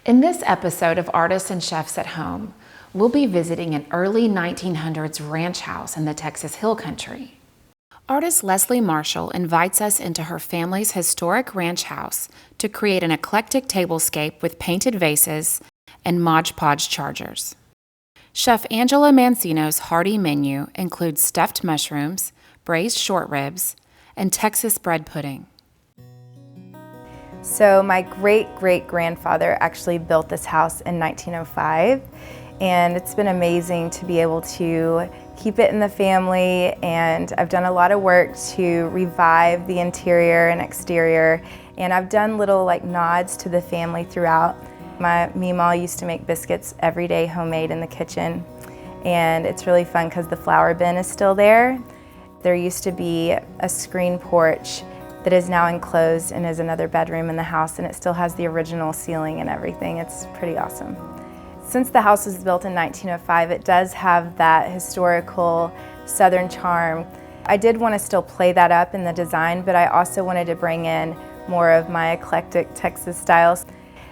In this episode of Artists and Chefs at Home, we'll be visiting an early 1900s ranch house in the Texas Hill Country. Artist Lesli Marshall invites us into her family's historic ranch house to create an eclectic tablescape with painted vases and Mod Podge chargers. Chef Angela Mancino's hearty menu includes stuffed mushrooms, braised short ribs, and Texas bread pudding. So my great-great-grandfather actually built this house in 1905, and it's been amazing to be able to keep it in the family, and I've done a lot of work to revive the interior and exterior, and I've done little nods to the family throughout. My Meemaw used to make biscuits every day, homemade in the kitchen, and it's really fun because the flour bin is still there. There used to be a screen porch that is now enclosed and is another bedroom in the house, and it still has the original ceiling and everything. It's pretty awesome. Since the house was built in 1905, it does have that historical Southern charm. I did want to still play that up in the design, but I also wanted to bring in more of my eclectic Texas styles.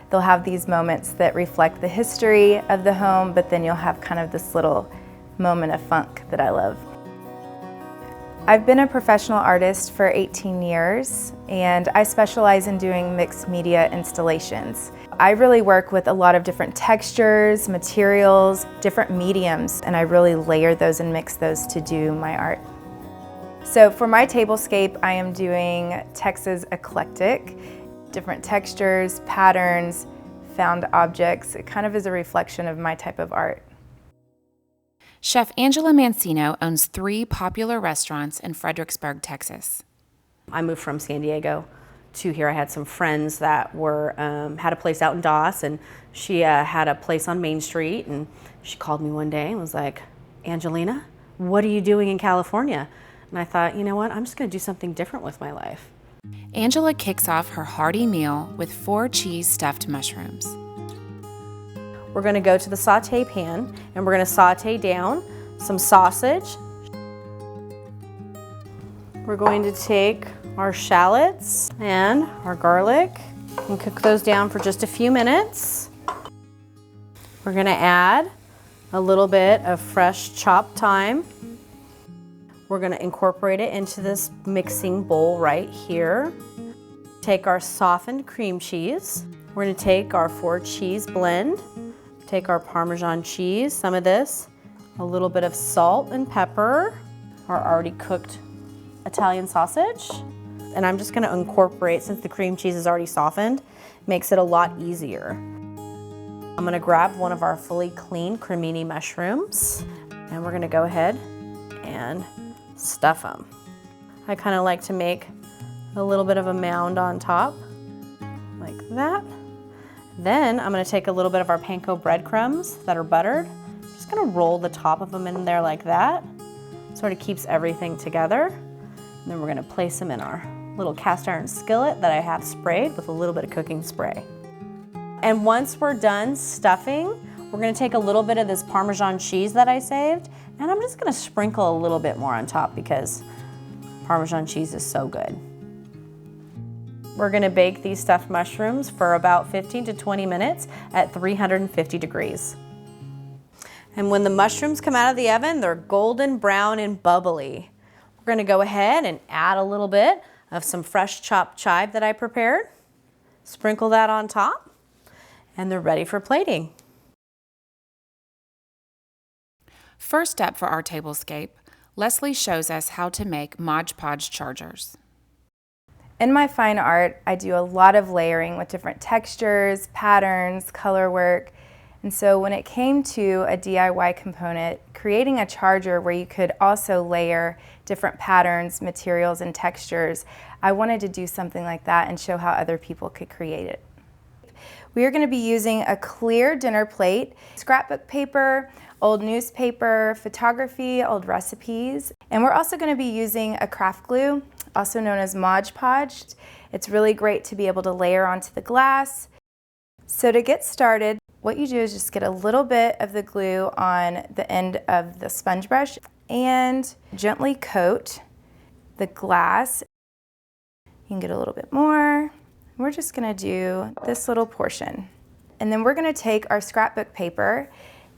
They'll have these moments that reflect the history of the home, but then you'll have kind of this little moment of funk that I love. I've been a professional artist for 18 years, and I specialize in doing mixed media installations. I really work with a lot of different textures, materials, different mediums, and I really layer those and mix those to do my art. So for my tablescape, I am doing Texas eclectic, different textures, patterns, found objects. It kind of is a reflection of my type of art. Chef Angela Mancino owns 3 popular restaurants in Fredericksburg, Texas. I moved from San Diego to here. I had some friends that were had a place out in Doss, and she had a place on Main Street, and she called me one day and was like, "Angelina, what are you doing in California?" And I thought, you know what, I'm just going to do something different with my life. Angela kicks off her hearty meal with 4 cheese stuffed mushrooms. We're going to go to the saute pan, and we're going to saute down some sausage. We're going to take our shallots and our garlic and cook those down for just a few minutes. We're going to add a little bit of fresh chopped thyme. We're going to incorporate it into this mixing bowl right here. Take our softened cream cheese. We're going to take our 4 cheese blend. Take our Parmesan cheese, some of this, a little bit of salt and pepper, our already cooked Italian sausage, and I'm just going to incorporate, since the cream cheese is already softened, makes it a lot easier. I'm going to grab one of our fully cleaned cremini mushrooms, and we're going to go ahead and stuff them. I kind of like to make a little bit of a mound on top, like that. Then I'm going to take a little bit of our panko breadcrumbs that are buttered. I'm just going to roll the top of them in there like that. Sort of keeps everything together. And then we're going to place them in our little cast iron skillet that I have sprayed with a little bit of cooking spray. And once we're done stuffing, we're going to take a little bit of this Parmesan cheese that I saved, and I'm just going to sprinkle a little bit more on top because Parmesan cheese is so good. We're going to bake these stuffed mushrooms for about 15 to 20 minutes at 350 degrees. And when the mushrooms come out of the oven, they're golden brown and bubbly. We're going to go ahead and add a little bit of some fresh chopped chive that I prepared. Sprinkle that on top, and they're ready for plating. First up for our tablescape, Lesli shows us how to make Mod Podge chargers. In my fine art, I do a lot of layering with different textures, patterns, color work. And so when it came to a DIY component, creating a charger where you could also layer different patterns, materials, and textures, I wanted to do something like that and show how other people could create it. We are going to be using a clear dinner plate, scrapbook paper, old newspaper, photography, old recipes, and we're also going to be using a craft glue, also known as Mod Podge. It's really great to be able to layer onto the glass. So to get started, what you do is just get a little bit of the glue on the end of the sponge brush and gently coat the glass. You can get a little bit more. We're just going to do this little portion. And then we're gonna take our scrapbook paper,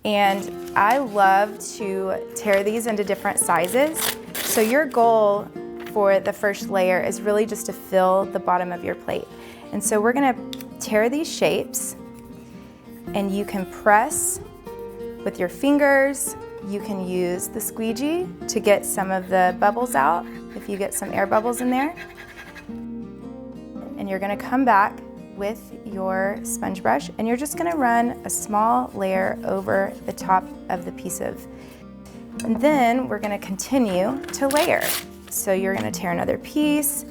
and I love to tear these into different sizes. So your goal for the first layer is really just to fill the bottom of your plate. And so we're gonna tear these shapes, and you can press with your fingers. You can use the squeegee to get some of the bubbles out if you get some air bubbles in there. And you're gonna come back with your sponge brush, and you're just gonna run a small layer over the top of the piece of. And then we're gonna continue to layer. So you're gonna tear another piece,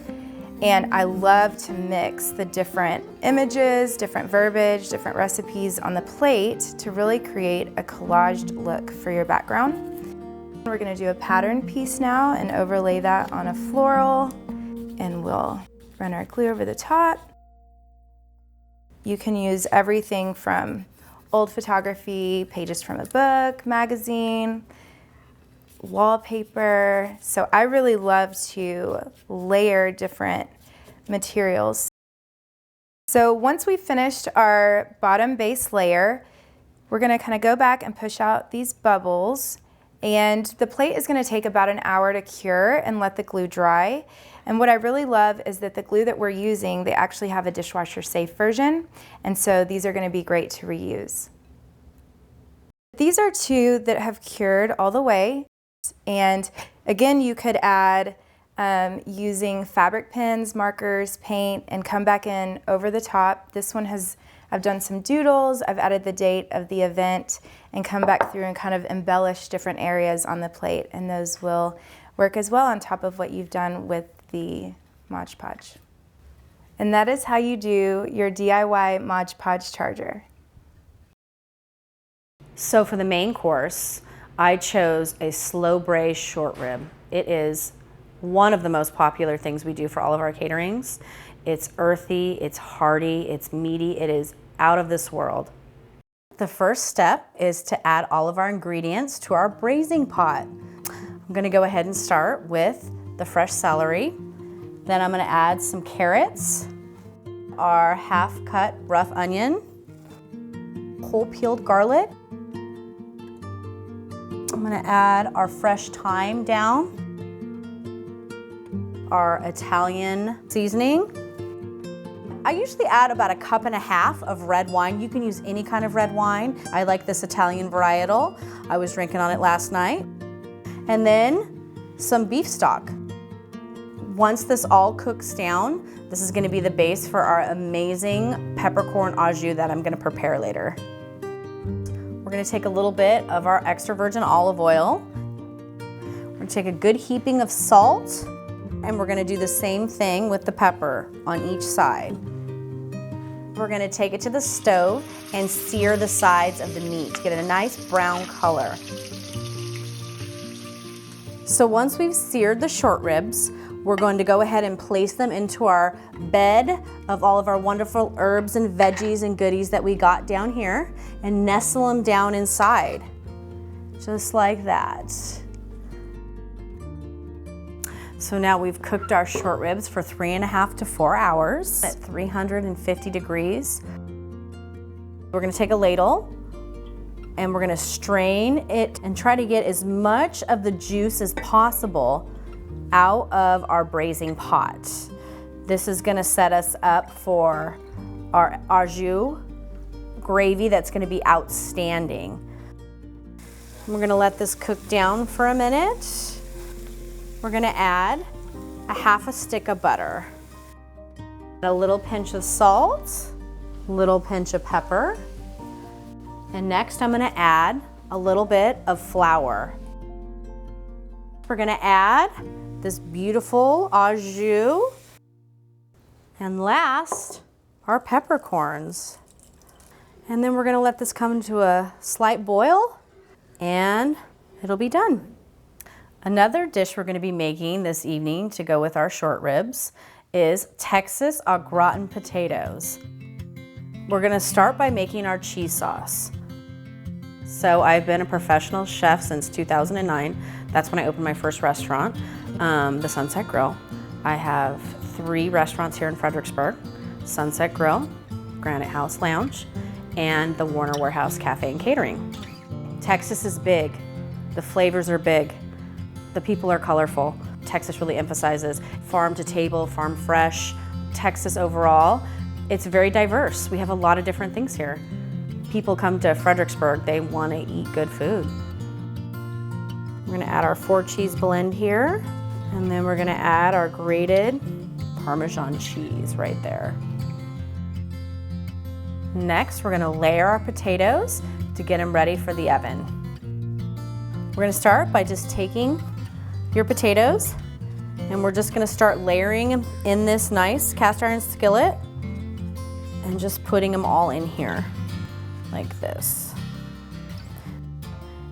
and I love to mix the different images, different verbiage, different recipes on the plate to really create a collaged look for your background. We're gonna do a pattern piece now and overlay that on a floral, and we'll run our glue over the top. You can use everything from old photography, pages from a book, magazine, wallpaper. So I really love to layer different materials. So once we've finished our bottom base layer, we're gonna kind of go back and push out these bubbles, and the plate is gonna take about an hour to cure and let the glue dry. And what I really love is that the glue that we're using, they actually have a dishwasher safe version, and so these are gonna be great to reuse. These are two that have cured all the way. And again, you could add using fabric pens, markers, paint, and come back in over the top. This one I've done some doodles, I've added the date of the event, and come back through and kind of embellish different areas on the plate, and those will work as well on top of what you've done with the Mod Podge. And that is how you do your DIY Mod Podge charger. So for the main course, I chose a slow braised short rib. It is one of the most popular things we do for all of our caterings. It's earthy, it's hearty, it's meaty, it is out of this world. The first step is to add all of our ingredients to our braising pot. I'm gonna go ahead and start with the fresh celery. Then I'm gonna add some carrots, our half-cut rough onion, whole peeled garlic. I'm gonna add our fresh thyme down, our Italian seasoning. I usually add about 1.5 cups of red wine. You can use any kind of red wine. I like this Italian varietal. I was drinking on it last night. And then some beef stock. Once this all cooks down, this is gonna be the base for our amazing peppercorn au jus that I'm gonna prepare later. We're gonna take a little bit of our extra virgin olive oil. We're gonna take a good heaping of salt, and we're gonna do the same thing with the pepper on each side. We're gonna take it to the stove and sear the sides of the meat to get a nice brown color. So once we've seared the short ribs, we're going to go ahead and place them into our bed of all of our wonderful herbs and veggies and goodies that we got down here, and nestle them down inside, just like that. So now we've cooked our short ribs for 3.5 to 4 hours at 350 degrees. We're gonna take a ladle and we're gonna strain it and try to get as much of the juice as possible out of our braising pot. This is gonna set us up for our au jus gravy that's gonna be outstanding. We're gonna let this cook down for a minute. We're gonna add 1/2 stick of butter, a little pinch of salt, a little pinch of pepper, and next I'm gonna add a little bit of flour. We're gonna add this beautiful au jus, and last, our peppercorns. And then we're gonna let this come to a slight boil, and it'll be done. Another dish we're gonna be making this evening to go with our short ribs is Texas au gratin potatoes. We're gonna start by making our cheese sauce. So I've been a professional chef since 2009. That's when I opened my first restaurant, the Sunset Grill. I have 3 restaurants here in Fredericksburg: Sunset Grill, Granite House Lounge, and the Warner Warehouse Cafe and Catering. Texas is big. The flavors are big. The people are colorful. Texas really emphasizes farm to table, farm fresh. Texas overall, it's very diverse. We have a lot of different things here. People come to Fredericksburg, they want to eat good food. We're gonna add our 4-cheese blend here, and then we're gonna add our grated Parmesan cheese right there. Next, we're gonna layer our potatoes to get them ready for the oven. We're gonna start by just taking your potatoes, and we're just gonna start layering them in this nice cast iron skillet and just putting them all in here like this.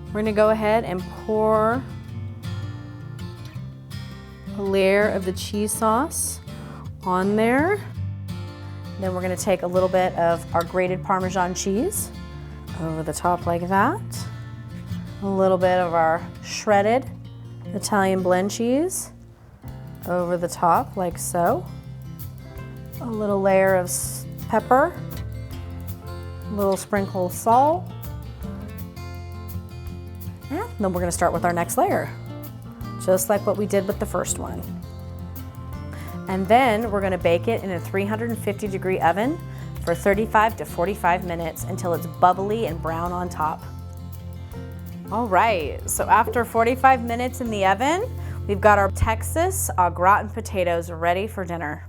We're gonna go ahead and pour a layer of the cheese sauce on there. Then we're gonna take a little bit of our grated Parmesan cheese over the top like that. A little bit of our shredded Italian blend cheese over the top like so. A little layer of pepper, a little sprinkle of salt. And then we're gonna start with our next layer, just like what we did with the first one. And then we're gonna bake it in a 350-degree oven for 35 to 45 minutes until it's bubbly and brown on top. All right, so after 45 minutes in the oven, we've got our Texas au gratin potatoes ready for dinner.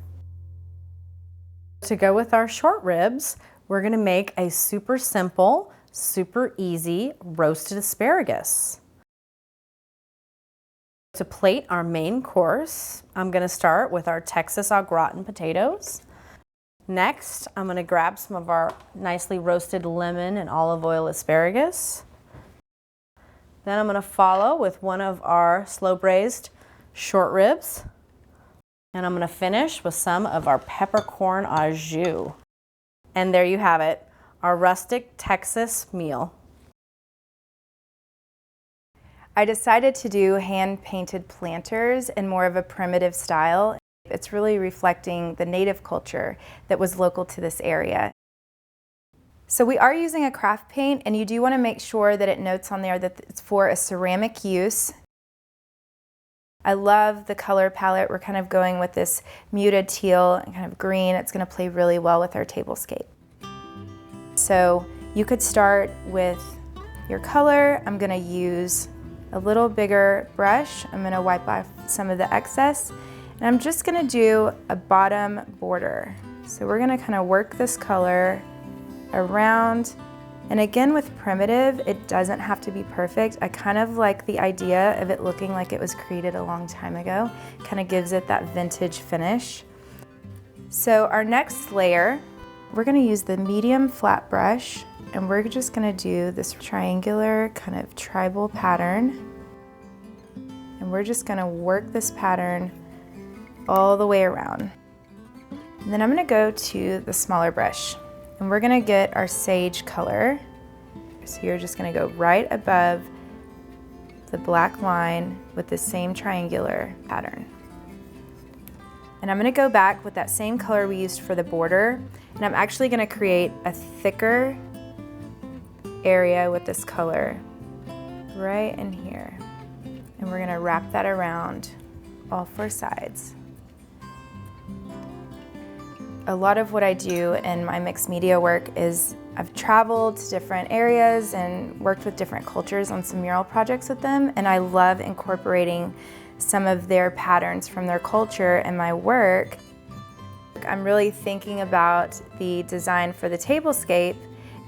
To go with our short ribs, we're gonna make a super simple, super easy roasted asparagus. To plate our main course, I'm gonna start with our Texas au gratin potatoes. Next, I'm gonna grab some of our nicely roasted lemon and olive oil asparagus. Then I'm gonna follow with one of our slow braised short ribs. And I'm gonna finish with some of our peppercorn au jus. And there you have it, our rustic Texas meal. I decided to do hand-painted planters in more of a primitive style. It's really reflecting the native culture that was local to this area. So we are using a craft paint, and you do want to make sure that it notes on there that it's for a ceramic use. I love the color palette. We're kind of going with this muted teal and kind of green. It's going to play really well with our tablescape. So you could start with your color. I'm going to use a little bigger brush. I'm going to wipe off some of the excess, and I'm just going to do a bottom border. So we're going to kind of work this color around. And again, with primitive, it doesn't have to be perfect. I kind of like the idea of it looking like it was created a long time ago. Kind of gives it that vintage finish. So our next layer, we're going to use the medium flat brush, and we're just going to do this triangular kind of tribal pattern. And we're just going to work this pattern all the way around. And then I'm going to go to the smaller brush, and we're going to get our sage color. So you're just going to go right above the black line with the same triangular pattern. And I'm going to go back with that same color we used for the border, and I'm actually going to create a thicker area with this color right in here. And we're going to wrap that around all 4 sides. A lot of what I do in my mixed media work is I've traveled to different areas and worked with different cultures on some mural projects with them, and I love incorporating some of their patterns from their culture in my work. I'm really thinking about the design for the tablescape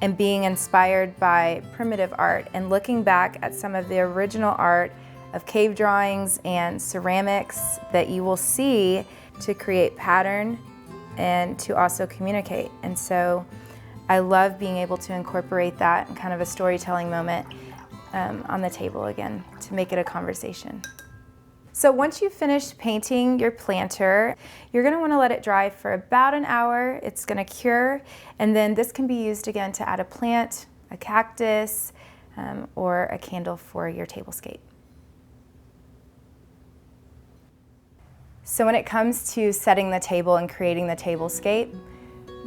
and being inspired by primitive art and looking back at some of the original art of cave drawings and ceramics that you will see to create pattern and to also communicate. And so I love being able to incorporate that in kind of a storytelling moment on the table again to make it a conversation. So once you've finished painting your planter, you're going to want to let it dry for about an hour. It's going to cure, and then this can be used again to add a plant, a cactus, or a candle for your tablescape. So when it comes to setting the table and creating the tablescape,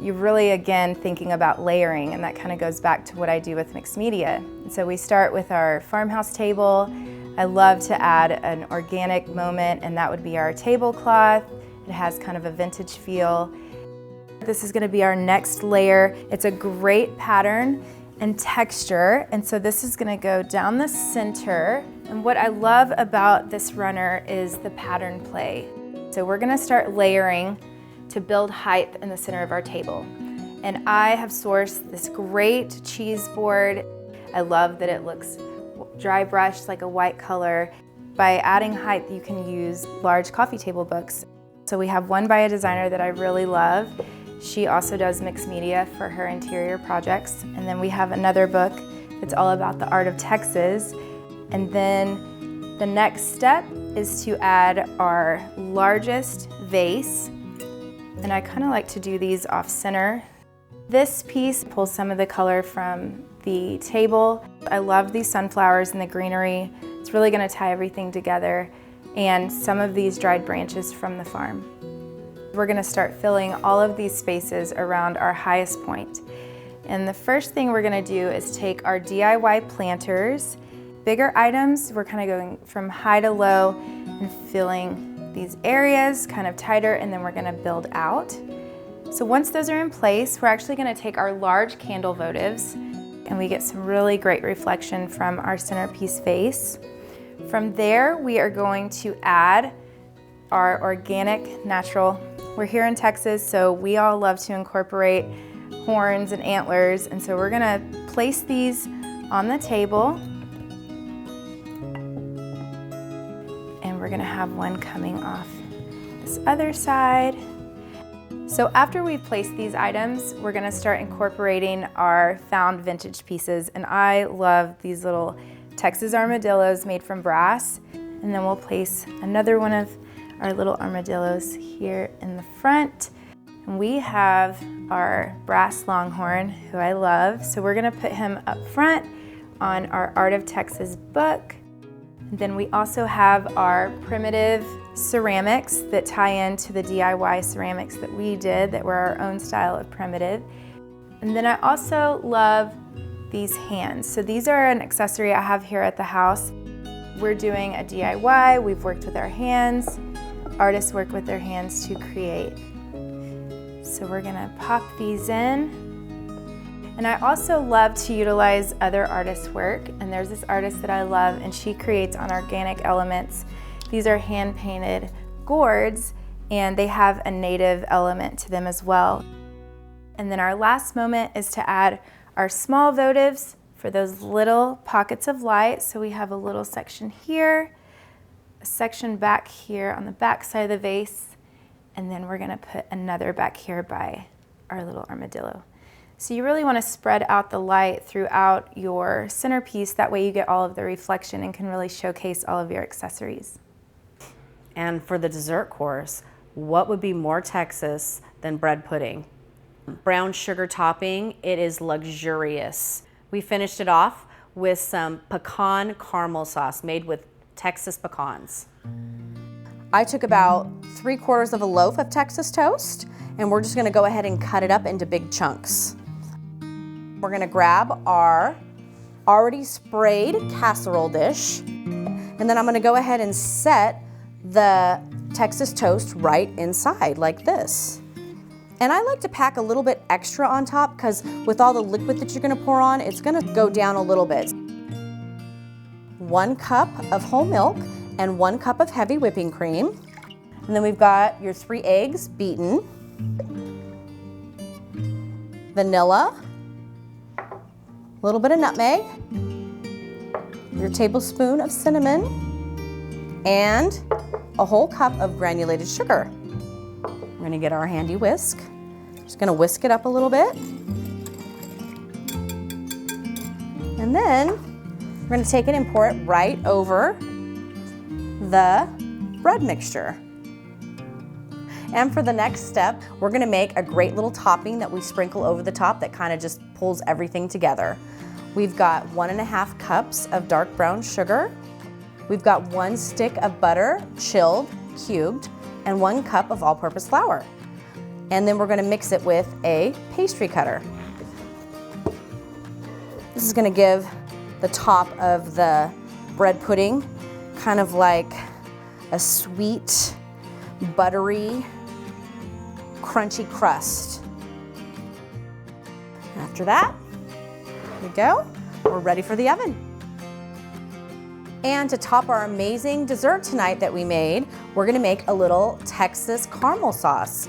you're really, again, thinking about layering, and that kind of goes back to what I do with mixed media. And so we start with our farmhouse table. I love to add an organic moment, and that would be our tablecloth. It has kind of a vintage feel. This is going to be our next layer. It's a great pattern and texture, and so this is going to go down the center. And what I love about this runner is the pattern play. So we're going to start layering to build height in the center of our table. And I have sourced this great cheese board. I love that it looks dry brushed like a white color. By adding height, you can use large coffee table books. So we have one by a designer that I really love. She also does mixed media for her interior projects. And then we have another book that's all about the art of Texas. And then the next step is to add our largest vase. And I kind of like to do these off center. This piece pulls some of the color from the table. I love these sunflowers and the greenery. It's really going to tie everything together, and some of these dried branches from the farm. We're going to start filling all of these spaces around our highest point. And the first thing we're going to do is take our DIY planters. Bigger items, we're kind of going from high to low and filling these areas kind of tighter, and then we're going to build out. So once those are in place, we're actually going to take our large candle votives, and we get some really great reflection from our centerpiece vase. From there, we are going to add our organic natural. We're here in Texas, so we all love to incorporate horns and antlers, and so we're going to place these on the table. We're gonna have one coming off this other side. So after we've placed these items, we're gonna start incorporating our found vintage pieces. And I love these little Texas armadillos made from brass. And then we'll place another one of our little armadillos here in the front. And we have our brass longhorn, who I love. So we're gonna put him up front on our Art of Texas book. Then we also have our primitive ceramics that tie into the DIY ceramics that we did that were our own style of primitive. And then I also love these hands. So these are an accessory I have here at the house. We're doing a DIY, we've worked with our hands. Artists work with their hands to create. So we're gonna pop these in. And I also love to utilize other artists' work, and there's this artist that I love, and she creates on organic elements. These are hand-painted gourds, and they have a native element to them as well. And then our last moment is to add our small votives for those little pockets of light. So we have a little section here, a section back here on the back side of the vase, and then we're gonna put another back here by our little armadillo. So you really want to spread out the light throughout your centerpiece. That way you get all of the reflection and can really showcase all of your accessories. And for the dessert course, what would be more Texas than bread pudding? Brown sugar topping, it is luxurious. We finished it off with some pecan caramel sauce made with Texas pecans. I took about 3/4 of a loaf of Texas toast, and we're just gonna go ahead and cut it up into big chunks. We're gonna grab our already sprayed casserole dish, and then I'm gonna go ahead and set the Texas toast right inside like this. And I like to pack a little bit extra on top because with all the liquid that you're gonna pour on, it's gonna go down a little bit. 1 cup of whole milk and 1 cup of heavy whipping cream. And then we've got your 3 eggs beaten, vanilla, a little bit of nutmeg, your tablespoon of cinnamon, and a whole cup of granulated sugar. We're gonna get our handy whisk. Just gonna whisk it up a little bit. And then we're gonna take it and pour it right over the bread mixture. And for the next step, we're gonna make a great little topping that we sprinkle over the top that kind of just pulls everything together. We've got 1½ cups of dark brown sugar. We've got 1 stick of butter, chilled, cubed, and 1 cup of all-purpose flour. And then we're gonna mix it with a pastry cutter. This is gonna give the top of the bread pudding kind of like a sweet, buttery, crunchy crust. After that, here we go. We're ready for the oven. And to top our amazing dessert tonight that we made, we're gonna make a little Texas caramel sauce.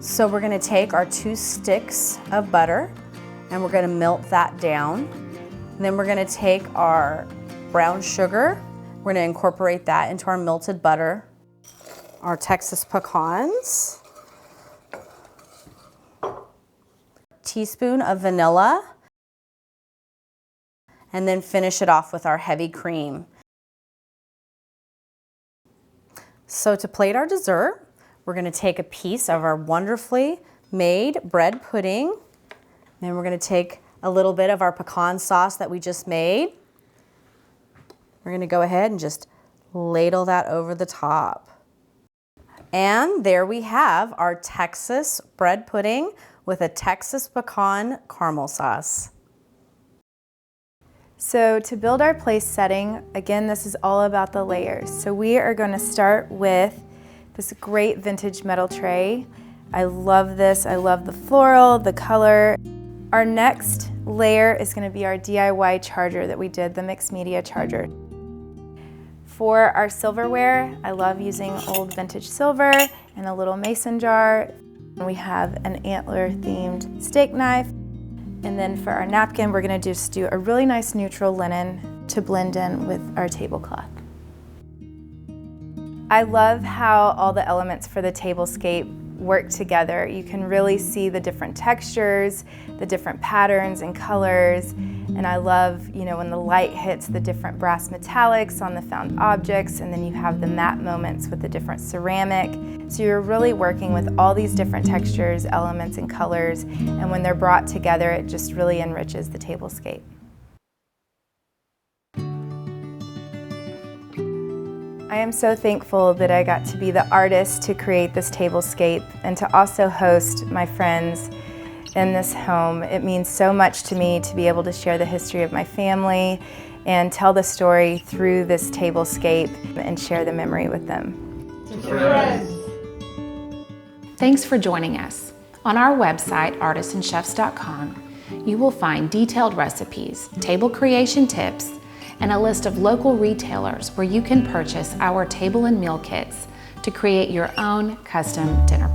So we're gonna take our 2 sticks of butter and we're gonna melt that down. And then we're gonna take our brown sugar, we're gonna incorporate that into our melted butter, our Texas pecans, teaspoon of vanilla, and then finish it off with our heavy cream. So to plate our dessert, we're gonna take a piece of our wonderfully made bread pudding, then we're gonna take a little bit of our pecan sauce that we just made. We're gonna go ahead and just ladle that over the top. And there we have our Texas bread pudding with a Texas pecan caramel sauce. So to build our place setting, again, this is all about the layers. So we are going to start with this great vintage metal tray. I love this. I love the floral, the color. Our next layer is going to be our DIY charger that we did, the mixed media charger. For our silverware, I love using old vintage silver and a little mason jar. We have an antler themed steak knife. And then for our napkin, we're gonna just do a really nice neutral linen to blend in with our tablecloth. I love how all the elements for the tablescape work together. You can really see the different textures, the different patterns and colors. And I love, when the light hits the different brass metallics on the found objects, and then you have the matte moments with the different ceramic. So you're really working with all these different textures, elements, and colors. And when they're brought together, it just really enriches the tablescape. I am so thankful that I got to be the artist to create this tablescape and to also host my friends in this home. It means so much to me to be able to share the history of my family and tell the story through this tablescape and share the memory with them. Thanks for joining us. On our website, artisanchefs.com, you will find detailed recipes, table creation tips, and a list of local retailers where you can purchase our table and meal kits to create your own custom dinner